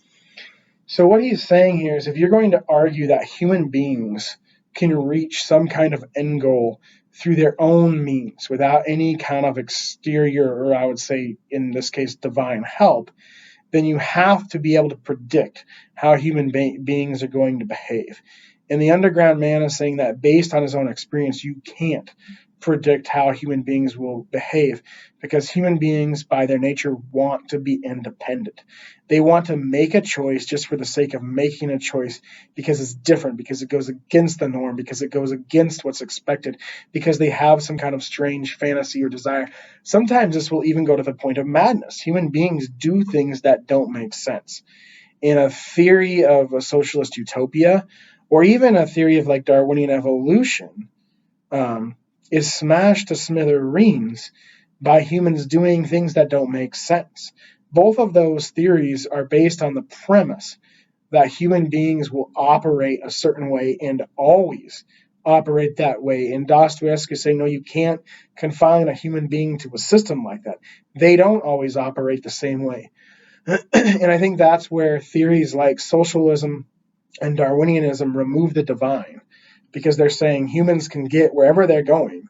S1: So what he's saying here is, if you're going to argue that human beings can reach some kind of end goal through their own means without any kind of exterior, or I would say in this case divine help, then you have to be able to predict how human beings are going to behave. And the underground man is saying that based on his own experience, you can't predict how human beings will behave, because human beings by their nature want to be independent. They want to make a choice just for the sake of making a choice, because it's different, because it goes against the norm, because it goes against what's expected, because they have some kind of strange fantasy or desire. Sometimes this will even go to the point of madness. Human beings do things that don't make sense. In a theory of a socialist utopia, or even a theory of like Darwinian evolution, is smashed to smithereens by humans doing things that don't make sense. Both of those theories are based on the premise that human beings will operate a certain way and always operate that way. And Dostoevsky is saying, no, you can't confine a human being to a system like that. They don't always operate the same way. And I think that's where theories like socialism and Darwinianism remove the divine, because they're saying humans can get wherever they're going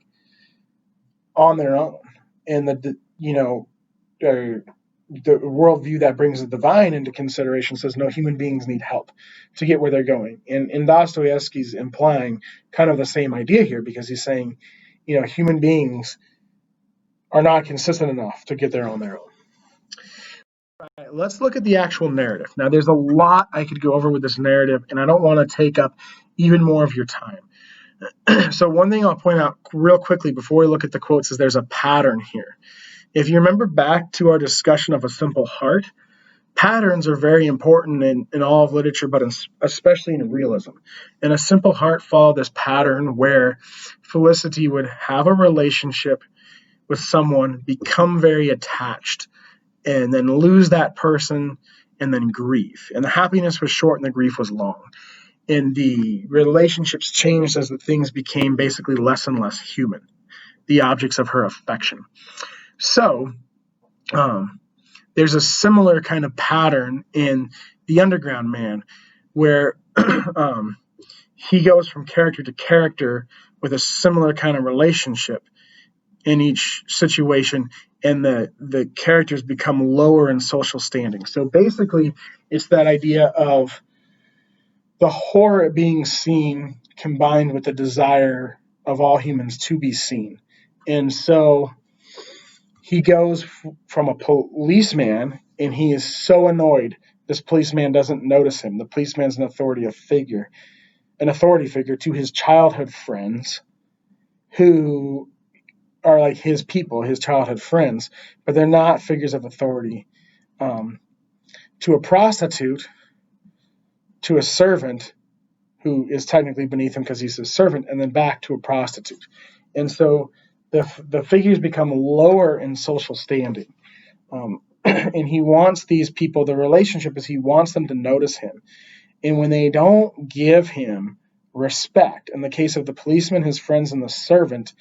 S1: on their own. And the worldview that brings the divine into consideration says, no, human beings need help to get where they're going. And Dostoevsky's implying kind of the same idea here, because he's saying, human beings are not consistent enough to get there on their own. All right, let's look at the actual narrative. Now, there's a lot I could go over with this narrative, and I don't want to take up even more of your time. So one thing I'll point out real quickly before we look at the quotes is there's a pattern here. If you remember back to our discussion of a simple heart, patterns are very important in all of literature, but especially in realism. And a simple heart followed this pattern where Felicity would have a relationship with someone, become very attached, and then lose that person, and then grieve. And the happiness was short and the grief was long. And the relationships changed as the things became basically less and less human, the objects of her affection. So there's a similar kind of pattern in The Underground Man, where he goes from character to character with a similar kind of relationship in each situation, and the characters become lower in social standing. So basically, it's that idea of the horror at being seen combined with the desire of all humans to be seen. And so he goes from a policeman, and he is so annoyed this policeman doesn't notice him. The policeman's an authority figure to his childhood friends who are like his people, his childhood friends, but they're not figures of authority. To a prostitute, to a servant who is technically beneath him because he's a servant, and then back to a prostitute. And so the figures become lower in social standing. And he wants these people, the relationship is he wants them to notice him. And when they don't give him respect, in the case of the policeman, his friends, and the servant,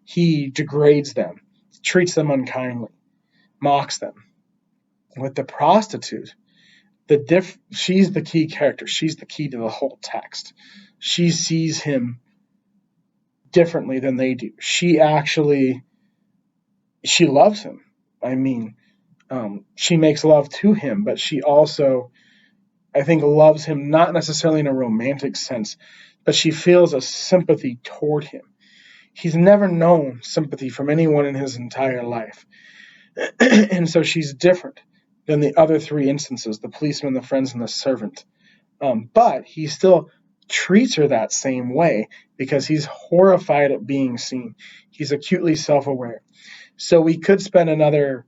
S1: he degrades them, treats them unkindly, mocks them. With the prostitute, she's the key character. She's the key to the whole text. She sees him differently than they do. She loves him. I mean, she makes love to him, but she also, I think, loves him not necessarily in a romantic sense, but she feels a sympathy toward him. He's never known sympathy from anyone in his entire life. And so she's different than the other three instances, the policeman, the friends, and the servant. But he still treats her that same way because he's horrified at being seen. He's acutely self-aware. So we could spend another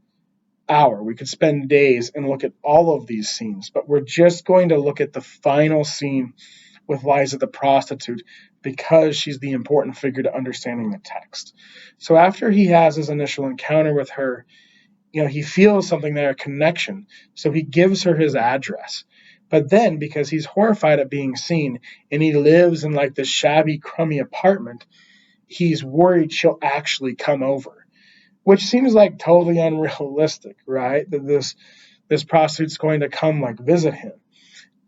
S1: hour, we could spend days and look at all of these scenes, but we're just going to look at the final scene with Liza the prostitute because she's the important figure to understanding the text. So after he has his initial encounter with her, he feels something there, a connection. So he gives her his address. But then, because he's horrified at being seen and he lives in like this shabby, crummy apartment, he's worried she'll actually come over, which seems like totally unrealistic, right? That this prostitute's going to come like visit him.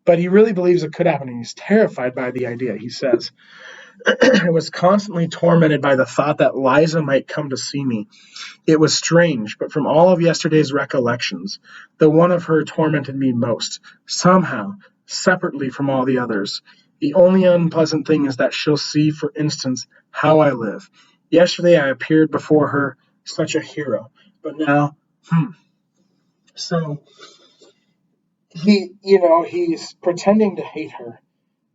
S1: But he really believes it could happen, and he's terrified by the idea. He says, I was constantly tormented by the thought that Liza might come to see me. It was strange, but from all of yesterday's recollections, the one of her tormented me most, somehow, separately from all the others. The only unpleasant thing is that she'll see, for instance, how I live. Yesterday I appeared before her such a hero, but now, So he's pretending to hate her,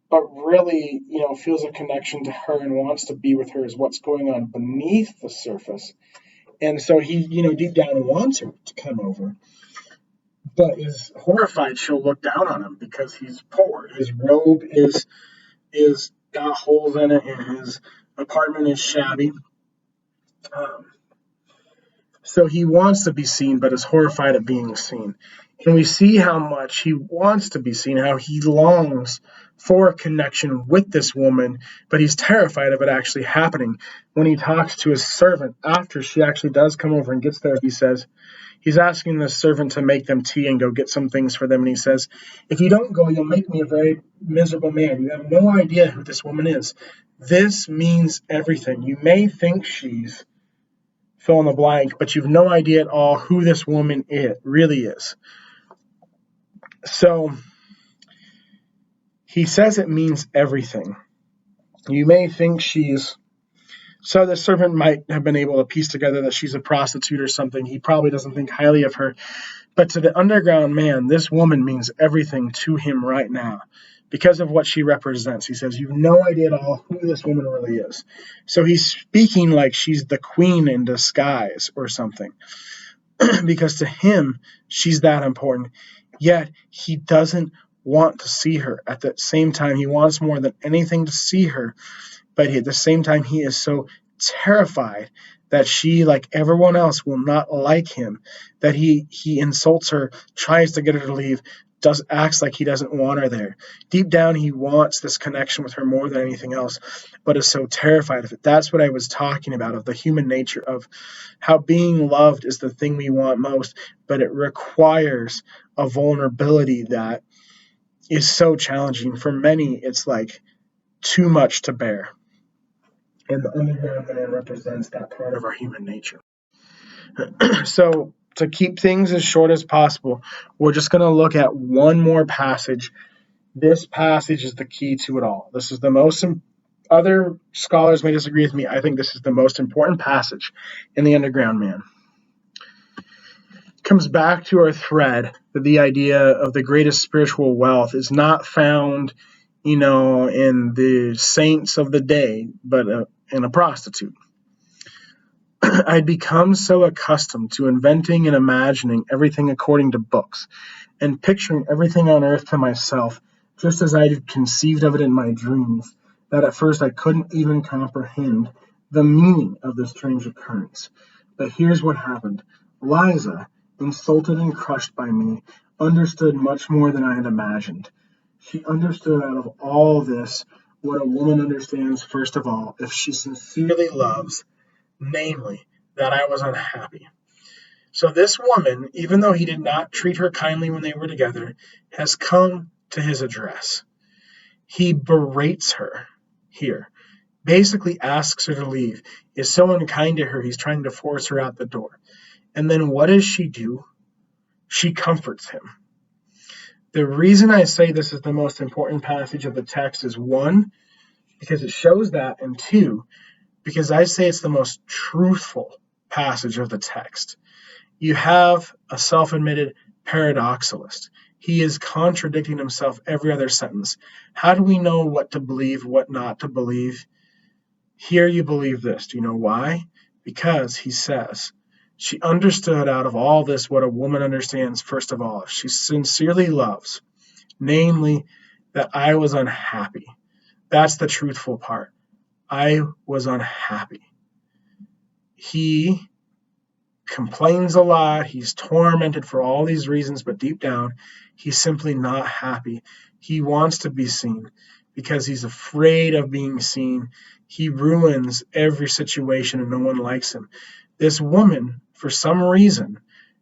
S1: but really, feels a connection to her and wants to be with her is what's going on beneath the surface. And so he, deep down wants her to come over, but is horrified she'll look down on him because he's poor. His robe is got holes in it, and his apartment is shabby. So he wants to be seen, but is horrified at being seen. And we see how much he wants to be seen, how he longs for a connection with this woman, but he's terrified of it actually happening. When he talks to his servant after she actually does come over and gets there, he says, he's asking the servant to make them tea and go get some things for them. And he says, if you don't go, you'll make me a very miserable man. You have no idea who this woman is. This means everything. You may think she's fill in the blank, but you've no idea at all who this woman really is. So he says it means everything. You may think so the servant might have been able to piece together that she's a prostitute or something. He probably doesn't think highly of her. But to the underground man, this woman means everything to him right now because of what she represents. He says, you've no idea at all who this woman really is. So he's speaking like she's the queen in disguise or something because to him, she's that important. Yet he doesn't want to see her. At the same time, he wants more than anything to see her. But at the same time, he is so terrified that she, like everyone else, will not like him, that he insults her, tries to get her to leave, acts like he doesn't want her there. Deep down, he wants this connection with her more than anything else, but is so terrified of it. That's what I was talking about, of the human nature of how being loved is the thing we want most, but it requires a vulnerability that is so challenging. For many, it's like too much to bear. And the underground man represents that part of our human nature. So, to keep things as short as possible, we're just going to look at one more passage. This passage is the key to it all. This is the most, other scholars may disagree with me. I think this is the most important passage in the Underground Man. It comes back to our thread that the idea of the greatest spiritual wealth is not found, in the saints of the day, but in a prostitute. I'd become so accustomed to inventing and imagining everything according to books, and picturing everything on earth to myself, just as I had conceived of it in my dreams, that at first I couldn't even comprehend the meaning of this strange occurrence. But here's what happened. Liza, insulted and crushed by me, understood much more than I had imagined. She understood out of all this what a woman understands first of all, if she sincerely loves, namely, that I was unhappy. So this woman, even though he did not treat her kindly when they were together, has come to his address. He berates her here, basically asks her to leave, is so unkind to her, he's trying to force her out the door. And then what does she do? She comforts him. The reason I say this is the most important passage of the text is, one, because it shows that, and two, because I say it's the most truthful passage of the text. You have a self-admitted paradoxalist. He is contradicting himself every other sentence. How do we know what to believe, what not to believe? Here you believe this. Do you know why? Because he says, she understood out of all this what a woman understands first of all. She sincerely loves, namely, that I was unhappy. That's the truthful part. I was unhappy. He complains a lot. He's tormented for all these reasons, but deep down, he's simply not happy. He wants to be seen because he's afraid of being seen. He ruins every situation and no one likes him. This woman, for some reason,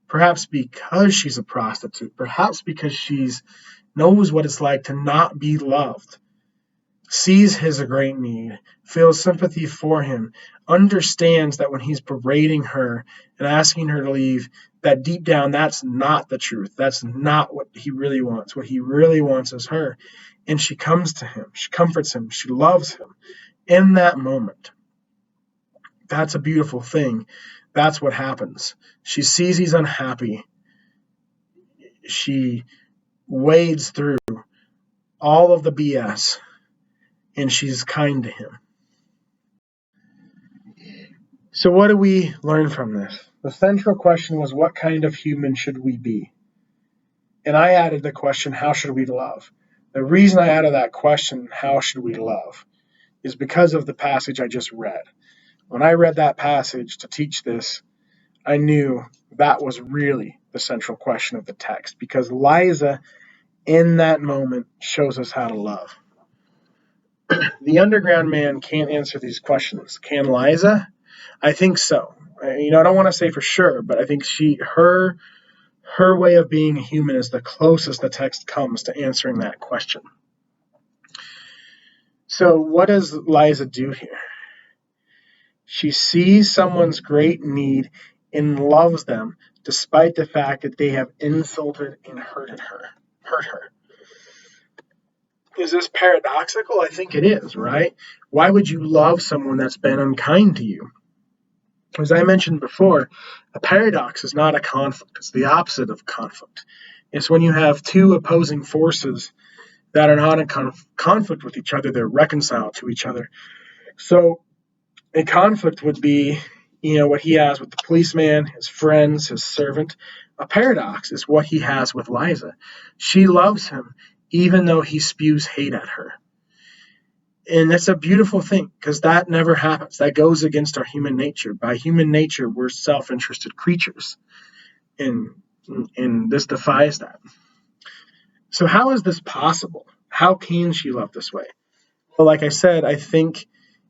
S1: perhaps because she's a prostitute, perhaps because she's knows what it's like to not be loved, sees his great need, feels sympathy for him, understands that when he's berating her and asking her to leave, that deep down, that's not the truth. That's not what he really wants. What he really wants is her. And she comes to him. She comforts him. She loves him in that moment. That's a beautiful thing. That's what happens. She sees he's unhappy. She wades through all of the BS, and she's kind to him. So what do we learn from this? The central question was, what kind of human should we be? And I added the question, how should we love? The reason I added that question, how should we love, is because of the passage I just read. When I read that passage to teach this, I knew that was really the central question of the text, because Liza, in that moment, shows us how to love. The Underground Man can't answer these questions. Can Liza? I think so. I don't want to say for sure, but I think her way of being a human is the closest the text comes to answering that question. So what does Liza do here? She sees someone's great need and loves them despite the fact that they have insulted and hurt her. Is this paradoxical? I think it is, right? Why would you love someone that's been unkind to you? As I mentioned before, a paradox is not a conflict. It's the opposite of conflict. It's when you have two opposing forces that are not in conflict with each other, they're reconciled to each other. So a conflict would be, what he has with the policeman, his friends, his servant. A paradox is what he has with Liza. She loves him even though he spews hate at her. And that's a beautiful thing, because that never happens. That goes against our human nature. By human nature, we're self-interested creatures. And this defies that. So how is this possible? How can she love this way? Well, like I said, I think,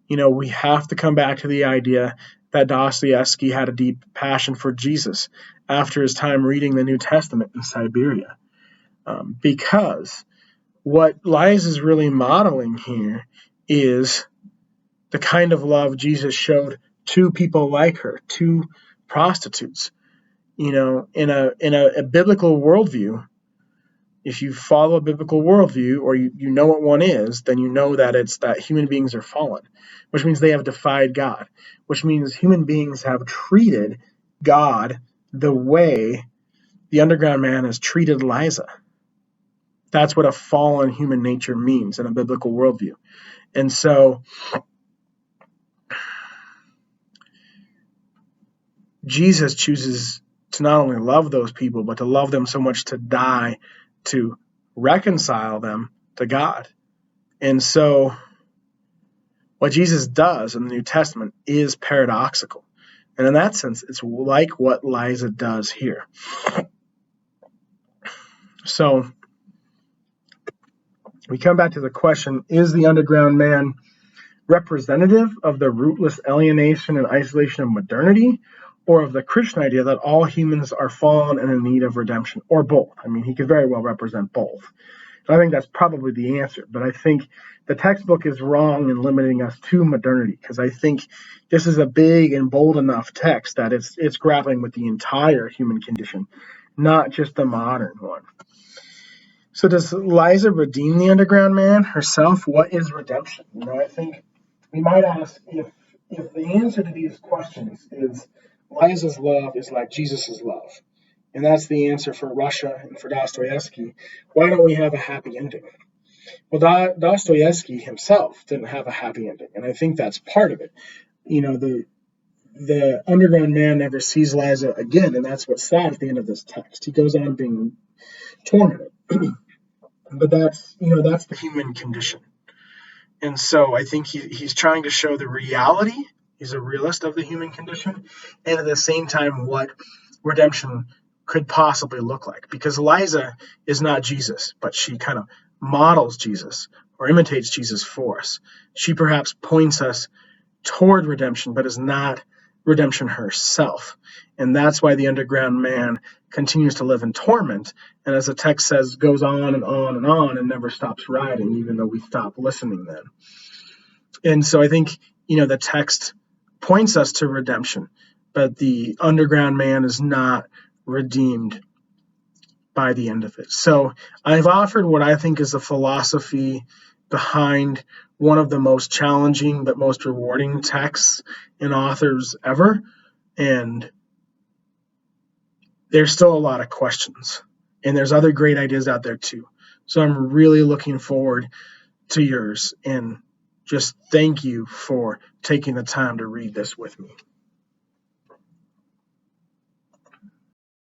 S1: we have to come back to the idea that Dostoevsky had a deep passion for Jesus after his time reading the New Testament in Siberia. Because what Liza is really modeling here is the kind of love Jesus showed to people like her, to prostitutes. In a biblical worldview, if you follow a biblical worldview, or you know what one is, then you know that it's that human beings are fallen, which means they have defied God, which means human beings have treated God the way the underground man has treated Liza. That's what a fallen human nature means in a biblical worldview. And so Jesus chooses to not only love those people, but to love them so much to die to reconcile them to God. And so what Jesus does in the New Testament is paradoxical. And in that sense, it's like what Liza does here. So we come back to the question, is the underground man representative of the rootless alienation and isolation of modernity, or of the Christian idea that all humans are fallen and in need of redemption, or both? I mean, he could very well represent both. And I think that's probably the answer. But I think the textbook is wrong in limiting us to modernity, because I think this is a big and bold enough text that it's grappling with the entire human condition, not just the modern one. So does Liza redeem the underground man herself? What is redemption? I think we might ask, if the answer to these questions is Liza's love is like Jesus' love, and that's the answer for Russia and for Dostoevsky, why don't we have a happy ending? Well, Dostoevsky himself didn't have a happy ending, and I think that's part of it. The underground man never sees Liza again, and that's what's sad at the end of this text. He goes on being tormented. But that's the human condition. And so I think he's trying to show the reality. He's a realist of the human condition, and at the same time what redemption could possibly look like. Because Liza is not Jesus, but she kind of models Jesus or imitates Jesus for us. She perhaps points us toward redemption, but is not redemption herself. And that's why the underground man continues to live in torment, and as the text says, goes on and on and on and never stops riding, even though we stop listening then. And so I think, the text points us to redemption, but the underground man is not redeemed by the end of it. So I've offered what I think is the philosophy behind one of the most challenging but most rewarding texts and authors ever. And there's still a lot of questions. And there's other great ideas out there too. So I'm really looking forward to yours. And just thank you for taking the time to read this with me.